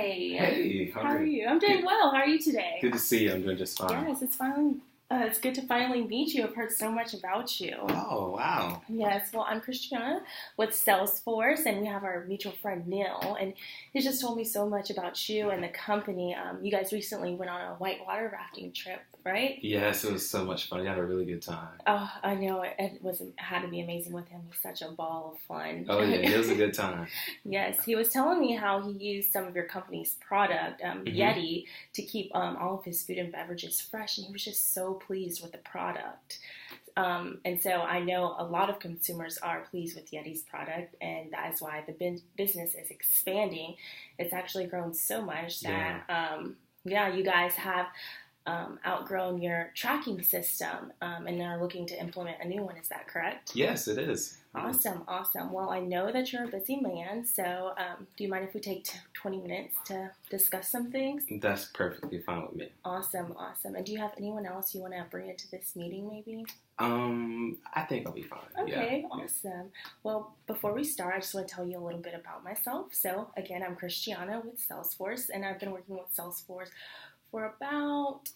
Hey, How are you? I'm doing well. How are you today? Good to see you. I'm doing just fine. Yes, it's good to finally meet you. I've heard so much about you. Oh, wow. Yes, well, I'm Christiana with Salesforce, and we have our mutual friend Neil, and he just told me so much about you and the company. You guys recently went on a whitewater rafting trip, right? Yes, it was so much fun. We had a really good time. Oh, I know. It had to be amazing with him. He's such a ball of fun. Oh, yeah, it was a good time. Yes, he was telling me how he used some of your company's product, Yeti, to keep all of his food and beverages fresh, and he was just so pleased with the product. And so I know a lot of consumers are pleased with Yeti's product, and that is why the business is expanding. It's actually grown so much that, you guys have outgrown your tracking system and are looking to implement a new one. Is that correct? Yes, it is. Awesome. Well, I know that you're a busy man, so do you mind if we take 20 minutes to discuss some things? That's perfectly fine with me. Awesome. And do you have anyone else you want to bring into this meeting, maybe? I think I'll be fine. Okay, yeah. Awesome. Well, before we start, I just want to tell you a little bit about myself. So, again, I'm Christiana with Salesforce, and I've been working with Salesforce for about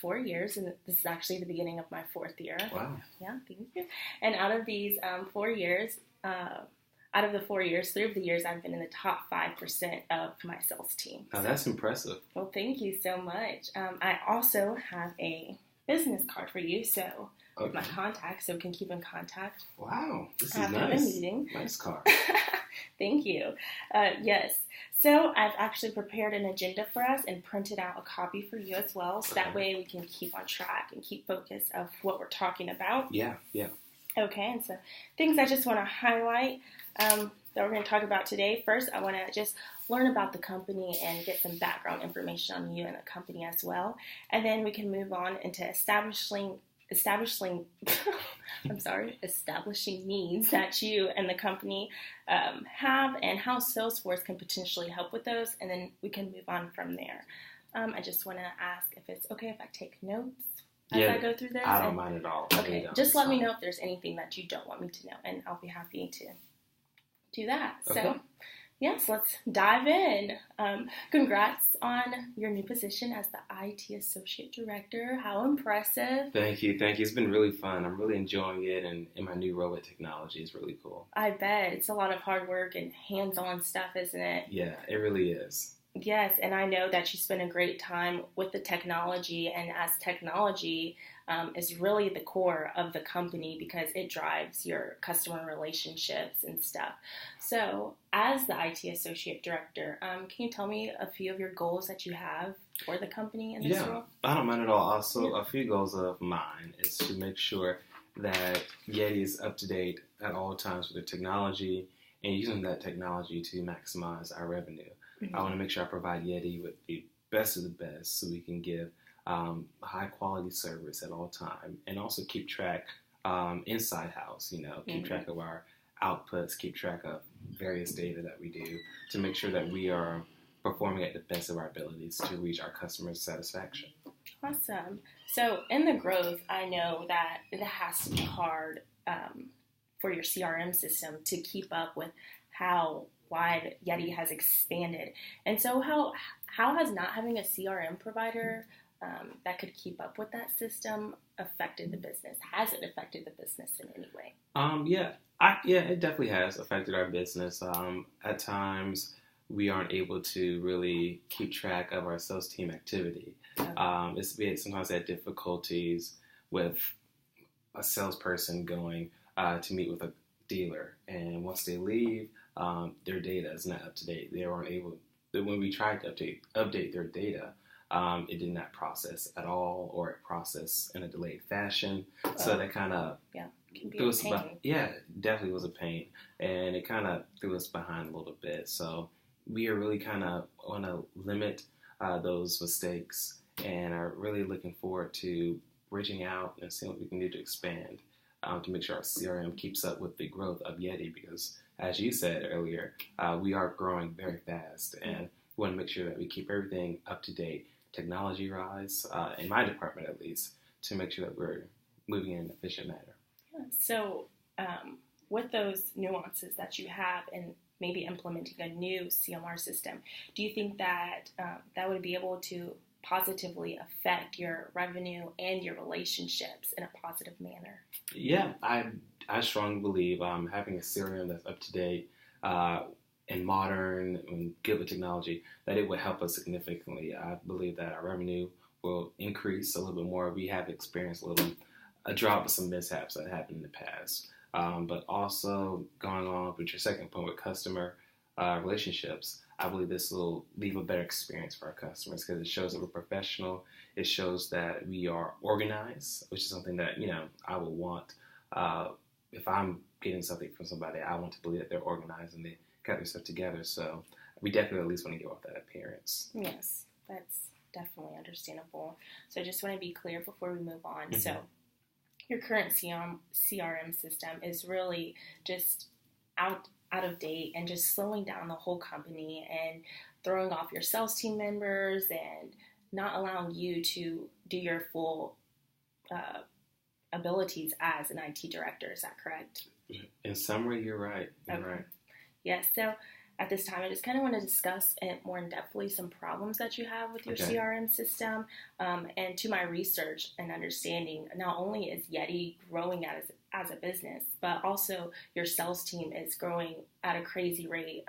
4 years, and this is actually the beginning of my 4th year. Wow. Yeah, thank you. And out of these 4 years, 3 of the years, I've been in the top 5% of my sales team. Oh, that's impressive. Well, thank you so much. I also have a business card for you, so with my contact, so we can keep in contact. Wow, this is after nice. the meeting. Nice card. Thank you. Yes. So I've actually prepared an agenda for us and printed out a copy for you as well. So that way we can keep on track and keep focus of what we're talking about. Yeah. Okay, and so things I just want to highlight that we're going to talk about today. First, I want to just learn about the company and get some background information on you and the company as well. And then we can move on into establishing needs that you and the company have and how Salesforce can potentially help with those, and then we can move on from there. I just want to ask if it's okay if I take notes as I go through this. I don't mind at all. Okay, just let me know if there's anything that you don't want me to know, and I'll be happy to do that. Okay. So, yes, let's dive in. Congrats on your new position as the IT Associate Director. How impressive. Thank you. It's been really fun. I'm really enjoying it, and in my new role with technology is really cool. I bet. It's a lot of hard work and hands-on stuff, isn't it? Yeah, it really is. Yes, and I know that you spend a great time with the technology, and as technology is really the core of the company because it drives your customer relationships and stuff. So, as the IT Associate Director, can you tell me a few of your goals that you have for the company in this role? I don't mind at all. Also, a few goals of mine is to make sure that Yeti is up to date at all times with the technology and using that technology to maximize our revenue. I want to make sure I provide Yeti with the best of the best so we can give high quality service at all time, and also keep track inside house, keep track of our outputs, keep track of various data that we do to make sure that we are performing at the best of our abilities to reach our customers' satisfaction. Awesome. So in the growth, I know that it has to be hard for your CRM system to keep up with how wide Yeti has expanded. And so how has not having a CRM provider that could keep up with that system affected the business? Has it affected the business in any way? It definitely has affected our business. At times, we aren't able to really keep track of our sales team activity. Okay. Sometimes they had difficulties with a salesperson going to meet with a dealer, and once they leave, their data is not up to date. They weren't able. When we tried to update their data, it did not process at all, or it processed in a delayed fashion. So that kind of can be a pain. It definitely was a pain, and it kind of threw us behind a little bit. So we are really kind of want to limit those mistakes, and are really looking forward to reaching out and seeing what we can do to expand to make sure our CRM keeps up with the growth of Yeti, because as you said earlier, we are growing very fast, and we want to make sure that we keep everything up to date, technology-wise, in my department at least, to make sure that we're moving in an efficient manner. Yeah. So with those nuances that you have and maybe implementing a new CMR system, do you think that that would be able to positively affect your revenue and your relationships in a positive manner? Yeah, I strongly believe having a CRM that's up to date and modern and good with technology, that it would help us significantly. I believe that our revenue will increase a little bit more. We have experienced a drop of some mishaps that happened in the past. But also going on with your second point with customer relationships, I believe this will leave a better experience for our customers because it shows that we're professional. It shows that we are organized, which is something that, I would want. If I'm getting something from somebody, I want to believe that they're organized and they got their stuff together. So we definitely at least want to give off that appearance. Yes, that's definitely understandable. So I just want to be clear before we move on. Mm-hmm. So your current CRM system is really just out of date and just slowing down the whole company and throwing off your sales team members and not allowing you to do your full abilities as an IT director. Is that correct? In summary, you're right. You're right. Yes. So at this time, I just kind of want to discuss it more in depthly some problems that you have with your CRM system. And to my research and understanding, not only is Yeti growing as a business, but also your sales team is growing at a crazy rate.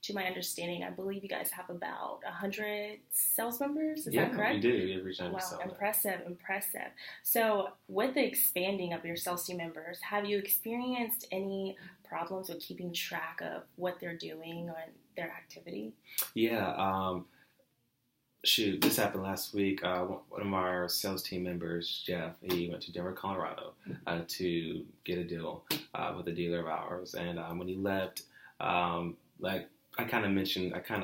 To my understanding, I believe you guys have about 100 sales members. Is that correct? Yeah, we do. Every time. Wow, impressive. So with the expanding of your sales team members, have you experienced any problems with keeping track of what they're doing or their activity? Yeah. This happened last week. One of our sales team members, Jeff, he went to Denver, Colorado to get a deal with a dealer of ours. And when he left, I kind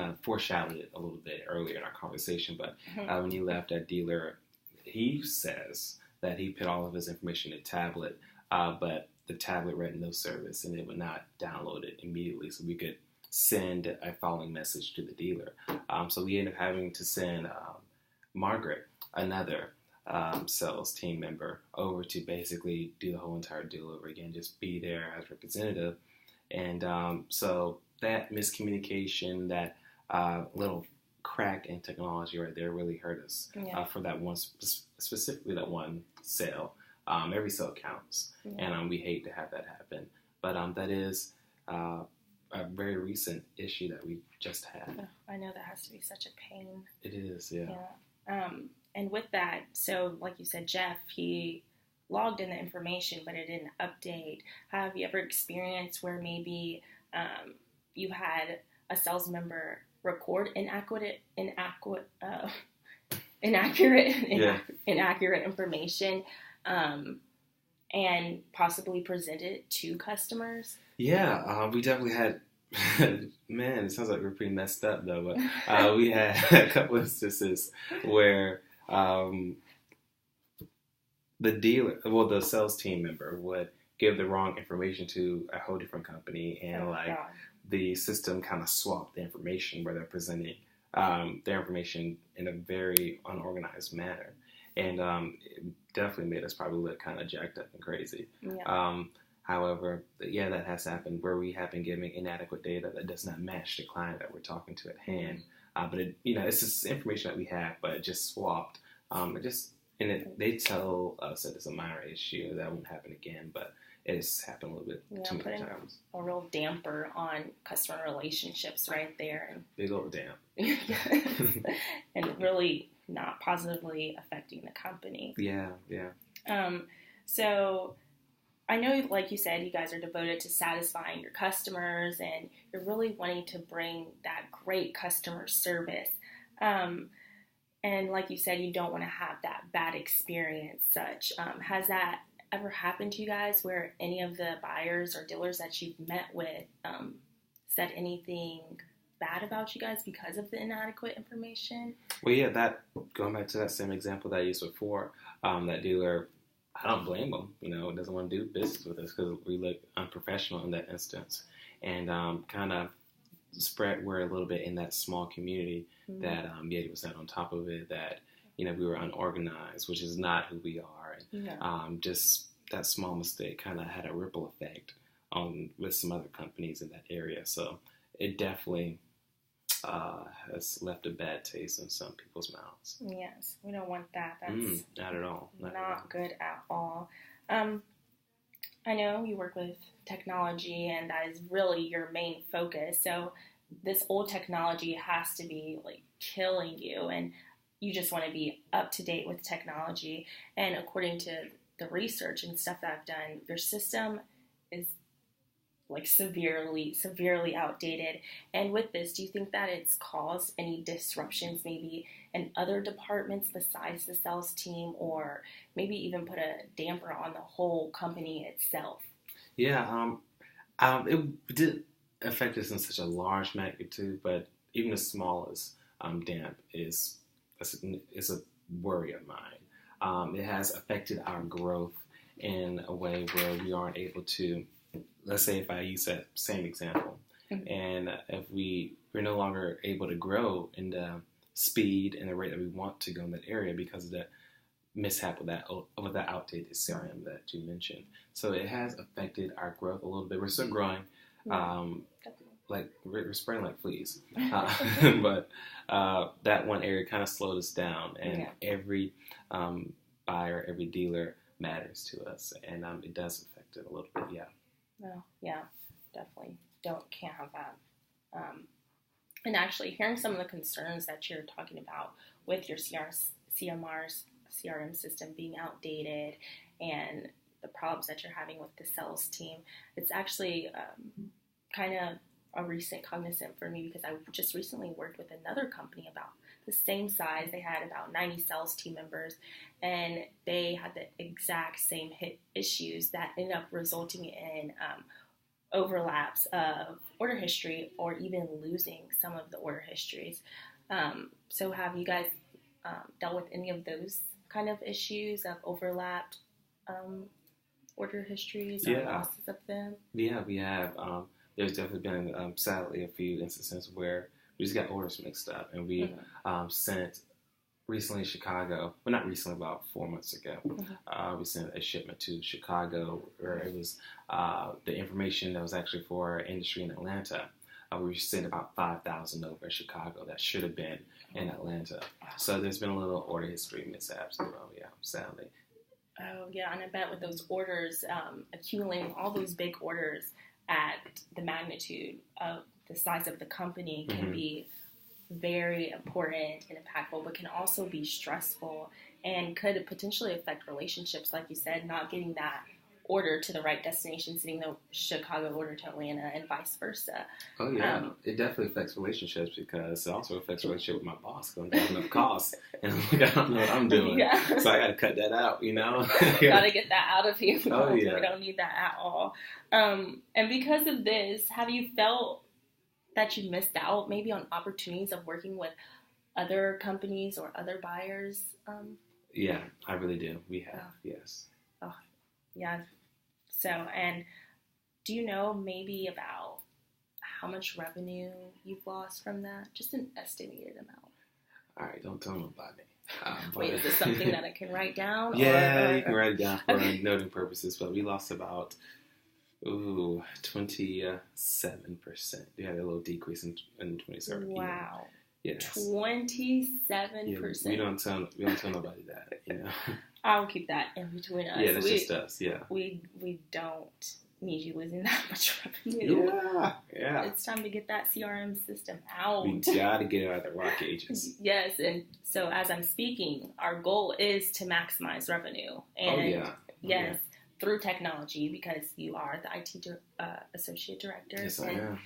of foreshadowed it a little bit earlier in our conversation, but when he left that dealer, he says that he put all of his information in a tablet, but the tablet read no service and it would not download it immediately, so we could send a following message to the dealer. So we ended up having to send Margaret, another sales team member, over to basically do the whole entire deal over again, just be there as representative. And so that miscommunication, that little crack in technology right there really hurt us for that one, specifically that one sale. Every sale counts, and we hate to have that happen. But that is a very recent issue that we just had. I know that has to be such a pain. It is, yeah. And with that, so like you said, Jeff, he logged in the information, but it didn't update. Have you ever experienced where maybe you had a sales member record inaccurate information and possibly present it to customers? Yeah, we definitely had. Man, it sounds like we're pretty messed up though. But we had a couple instances where the sales team member would give the wrong information to a whole different company, and the system kind of swapped the information where they're presenting their information in a very unorganized manner. And it definitely made us probably look kind of jacked up and crazy. Yeah. However, that has happened where we have been giving inadequate data that does not match the client that we're talking to at hand. But it's just information that we have, but it just swapped. They tell us that it's a minor issue that won't happen again, but it's happened a little bit too many times. A real damper on customer relationships right there. And big old damp. And really not positively affecting the company. Yeah. So I know, like you said, you guys are devoted to satisfying your customers and you're really wanting to bring that great customer service. And like you said, you don't want to have that bad experience. Has that ever happened to you guys where any of the buyers or dealers that you've met with said anything bad about you guys because of the inadequate information? Well, yeah, going back to that same example that I used before, that dealer, I don't blame him, doesn't want to do business with us because we look unprofessional in that instance, and kind of spread word a little bit in that small community that Yeti was not on top of it, that we were unorganized, which is not who we are. And, just that small mistake kind of had a ripple effect with some other companies in that area. So it definitely has left a bad taste in some people's mouths. Yes, we don't want that. That's not at all. Not good at all. I know you work with technology, and that is really your main focus. So this old technology has to be like killing you, and you just want to be up to date with technology. And according to the research and stuff that I've done, your system is like severely outdated. And with this, do you think that it's caused any disruptions maybe in other departments besides the sales team, or maybe even put a damper on the whole company itself? Yeah, it did affect us in such a large magnitude, but even the smallest damp is a worry of mine. It has affected our growth in a way where we aren't able to. Let's say if I use that same example, and if we're no longer able to grow in the speed and the rate that we want to go in that area because of the mishap of that outdated CRM that you mentioned. So it has affected our growth a little bit. We're still growing, like we're spreading like fleas, but that one area kind of slowed us down, and every buyer, every dealer matters to us, and it does affect it a little bit. Yeah. No, yeah, definitely can't have that. And actually, hearing some of the concerns that you're talking about with your CRM system being outdated and the problems that you're having with the sales team, it's actually kind of a recent cognizant for me, because I just recently worked with another company about the same size. They had about 90 sales team members, and they had the exact same issues that ended up resulting in overlaps of order history, or even losing some of the order histories. So have you guys dealt with any of those kind of issues of overlapped order histories or losses of them? Yeah, we have. There's definitely been, sadly, a few instances where we just got orders mixed up, and we sent recently Chicago. Well, not recently, about 4 months ago. We sent a shipment to Chicago where it was the information that was actually for our industry in Atlanta. We sent about 5,000 over in Chicago that should have been in Atlanta. So there's been a little order history mishaps as well. Yeah, sadly. Oh yeah, and I bet with those orders accumulating all those big orders at the magnitude of the size of the company can be very important and impactful, but can also be stressful and could potentially affect relationships, like you said, not getting that order to the right destination, sending the Chicago order to Atlanta, and vice versa. Oh yeah, it definitely affects relationships, because it also affects relationship with my boss, because I'm driving up costs, and I'm like, I don't know what I'm doing, so I got to cut that out, you know. Got to get that out of you. Oh yeah, we don't need that at all. And because of this, have you felt that you missed out maybe on opportunities of working with other companies or other buyers? Yeah, I really do. We have, yes. Oh, yeah. So, and do you know maybe about how much revenue you've lost from that? Just an estimated amount. All right, don't tell nobody. Wait, is this something that I can write down? Yeah, you can write it down for noting purposes, but we lost about 27%. We had a little decrease in 2017. Wow. Yes. 27%. Yeah, we don't tell nobody that, you know. I'll keep that in between us. Yeah, that's just us. Yeah. We don't need you losing that much revenue. Yeah. It's time to get that CRM system out. We gotta get it out of the rock cages. Yes, and so as I'm speaking, our goal is to maximize revenue. And yes, through technology, because you are the IT associate director. Yes, I am.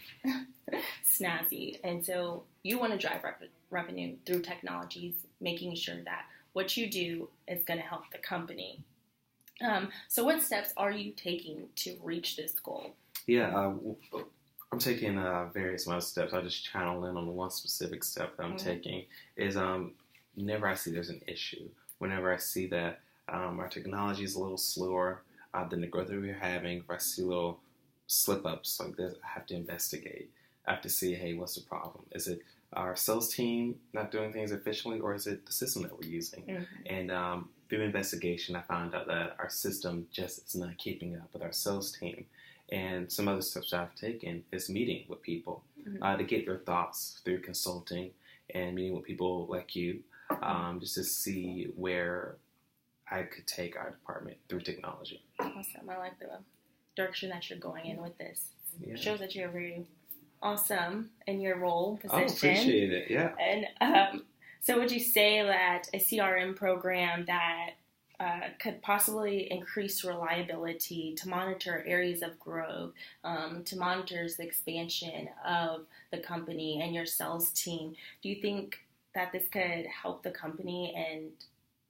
Snazzy. And so you want to drive revenue through technologies, making sure that what you do is going to help the company. So what steps are you taking to reach this goal? Yeah, I'm taking various amount of steps. I'll just channel in on the one specific step that I'm taking is whenever I see there's an issue, whenever I see that our technology is a little slower than the growth that we're having, if I see little slip-ups like this, I have to investigate. I have to see, hey, what's the problem? Is it our sales team not doing things efficiently, or is it the system that we're using? And through investigation, I found out that our system just is not keeping up with our sales team. And some other steps I've taken is meeting with people to get their thoughts through consulting and meeting with people like you, just to see where I could take our department through technology. Awesome. I like the direction that you're going in with this. Yeah. It shows that you're very awesome in your role, position. I appreciate it, yeah. And so would you say that a CRM program that could possibly increase reliability to monitor areas of growth, to monitor the expansion of the company and your sales team, do you think that this could help the company and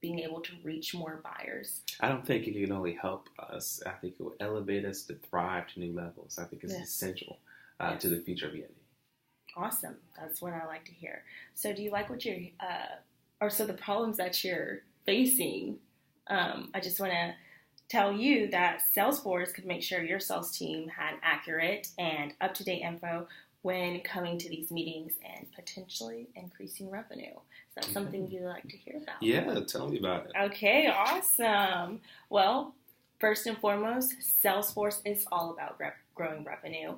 being able to reach more buyers? I don't think it can only help us. I think it will elevate us to thrive to new levels. I think it's essential to the future of Yeti. Awesome. That's what I like to hear. So do you like what you're, the problems that you're facing? I just want to tell you that Salesforce could make sure your sales team had accurate and up-to-date info when coming to these meetings and potentially increasing revenue. Is that something you'd like to hear about? Yeah, tell me about it. Okay, awesome. Well, first and foremost, Salesforce is all about growing revenue.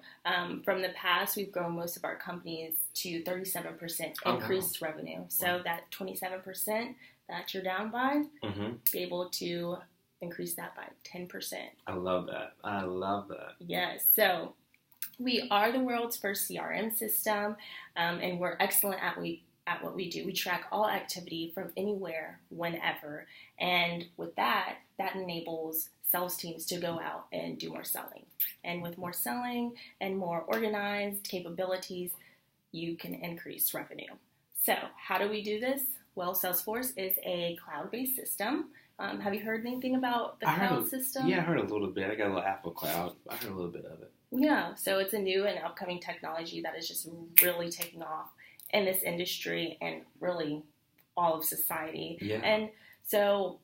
From the past, we've grown most of our companies to 37% increased revenue. So that 27% that you're down by, be able to increase that by 10%. I love that. Yes. So we are the world's first CRM system, and we're excellent at what we do. We track all activity from anywhere, whenever. And with that enables sales teams to go out and do more selling. And with more selling and more organized capabilities, you can increase revenue. So how do we do this? Well, Salesforce is a cloud-based system. Have you heard anything about the cloud system? Yeah, I heard a little bit. I got a little Apple Cloud. I heard a little bit of it. Yeah, so it's a new and upcoming technology that is just really taking off in this industry and really all of society. Yeah. And so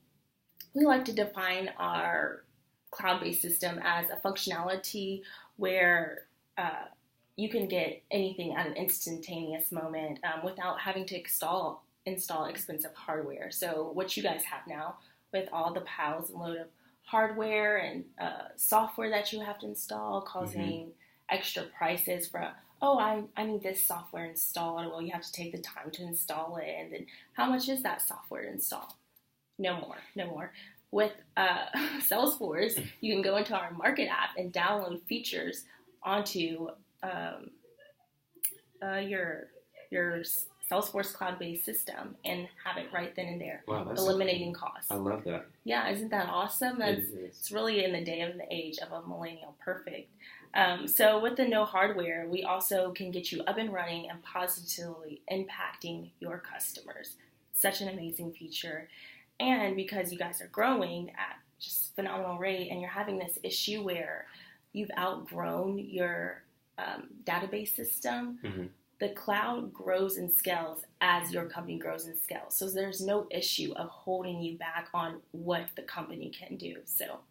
we like to define our cloud-based system as a functionality where you can get anything at an instantaneous moment without having to install expensive hardware. So what you guys have now with all the piles and load of hardware and software that you have to install, causing extra prices for, I need this software installed. Well, you have to take the time to install it. And then how much is that software to install? No more. With Salesforce, you can go into our Market app and download features onto your Salesforce cloud-based system and have it right then and there, eliminating costs. I love that. Yeah, isn't that awesome? It's really in the day of the age of a millennial perfect. So with the no hardware, we also can get you up and running and positively impacting your customers. Such an amazing feature. And because you guys are growing at just phenomenal rate and you're having this issue where you've outgrown your database system, the cloud grows and scales as your company grows and scales. So there's no issue of holding you back on what the company can do. So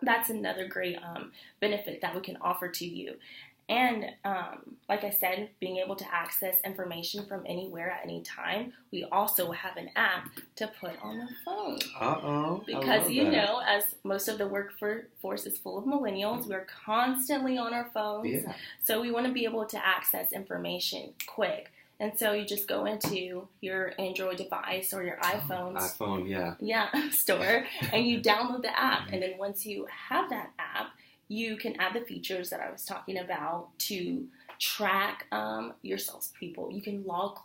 that's another great benefit that we can offer to you. And like I said, being able to access information from anywhere at any time, we also have an app to put on the phone. Because as most of the workforce is full of millennials, we're constantly on our phones. Yeah. So we want to be able to access information quick. And so you just go into your Android device or your iPhone store, and you download the app. And then once you have that app, you can add the features that I was talking about to track your salespeople. You can log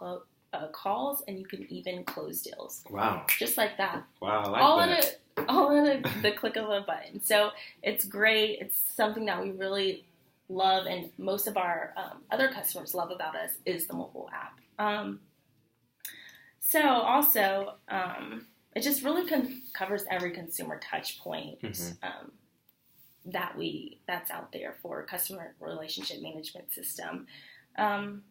calls, and you can even close deals. Wow. Just like that. Wow, I like that. All in the click of a button. So it's great. It's something that we really love, and most of our other customers love about us is the mobile app. So also, it just really covers every consumer touch point that's out there for customer relationship management system. And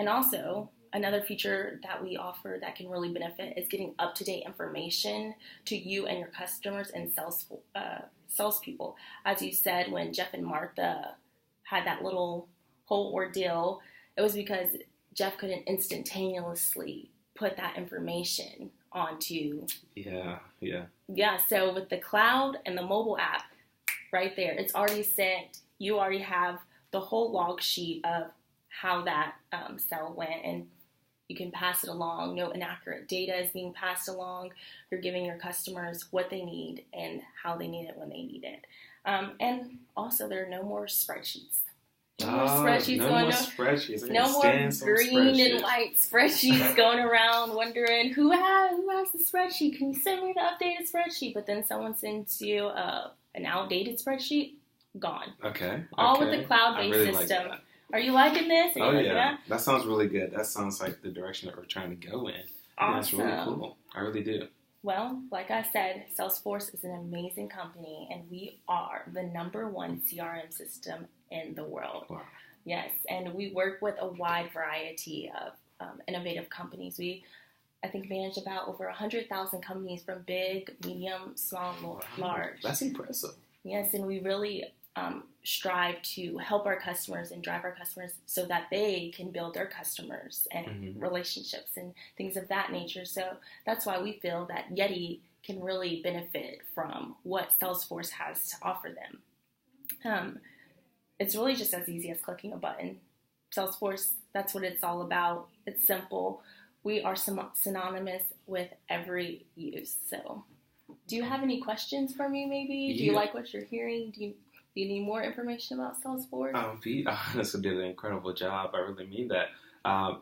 also, another feature that we offer that can really benefit is getting up-to-date information to you and your customers and salespeople. As you said, when Jeff and Martha had that little whole ordeal, it was because Jeff couldn't instantaneously put that information onto. Yeah, so with the cloud and the mobile app, right there, it's already sent. you already have the whole log sheet of how that sale went, and you can pass it along. No inaccurate data is being passed along. You're giving your customers what they need and how they need it when they need it. And also, there are no more spreadsheets. No more spreadsheets No more green and white spreadsheets going around wondering who has the spreadsheet. Can you send me the updated spreadsheet? But then someone sends you an outdated spreadsheet. Gone. Okay. All with the cloud-based system. Like, are you liking this? Oh, yeah. That sounds really good. That sounds like the direction that we're trying to go in. Awesome. That's really cool. I really do. Well, like I said, Salesforce is an amazing company, and we are the #1 CRM system in the world. Wow. Yes, and we work with a wide variety of innovative companies. We, I think, manage about over 100,000 companies from big, medium, small, large. That's impressive. Yes, and we really strive to help our customers and drive our customers so that they can build their customers and relationships and things of that nature. So that's why we feel that Yeti can really benefit from what Salesforce has to offer them. It's really just as easy as clicking a button. Salesforce, that's what it's all about. It's simple. We are synonymous with every use. So do you have any questions for me maybe? Do you like what you're hearing? Do you need more information about Salesforce? Pete honestly did an incredible job. I really mean that. I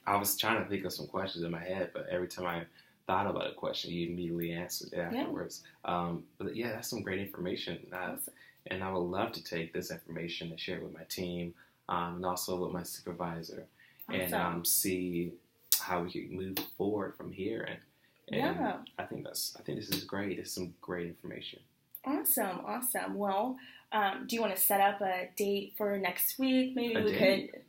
was trying to think of some questions in my head, but every time I thought about a question, you immediately answered it afterwards. But yeah, that's some great information. Awesome. And I would love to take this information and share it with my team and also with my supervisor and see how we can move forward from here. And I think this is great. It's some great information. Awesome. Well, do you want to set up a date for next week? Maybe we could.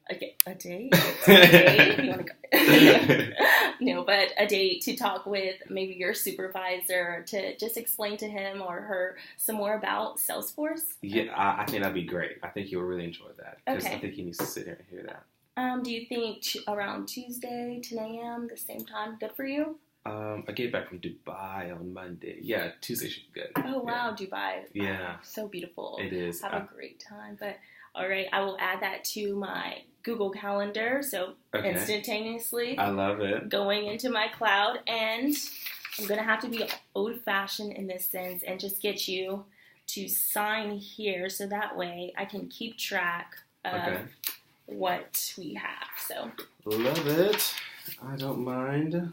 A date? You want to go? No, but a date to talk with maybe your supervisor to just explain to him or her some more about Salesforce? Yeah, I think that'd be great. I think he would really enjoy that because I think he needs to sit here and hear that. Do you think around Tuesday, 10 a.m., the same time, good for you? I get back from Dubai on Monday. Yeah, Tuesday should be good. Oh, wow, Dubai. Yeah. So beautiful. It is. Have a great time. But, all right, I will add that to my Google Calendar, so instantaneously. I love it. Going into my cloud, and I'm going to have to be old-fashioned in this sense and just get you to sign here so that way I can keep track of what we have. So love it. I don't mind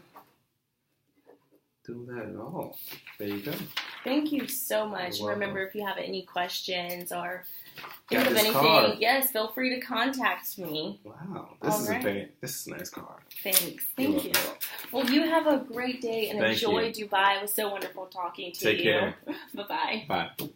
doing that at all. There you go. Thank you so much. Remember, if you have any questions or think of anything, card. Yes, feel free to contact me. Wow, this is a nice card. Thanks. Thank you. Well, you have a great day and enjoy Dubai. It was so wonderful talking to you. Take care. Bye-bye. Bye.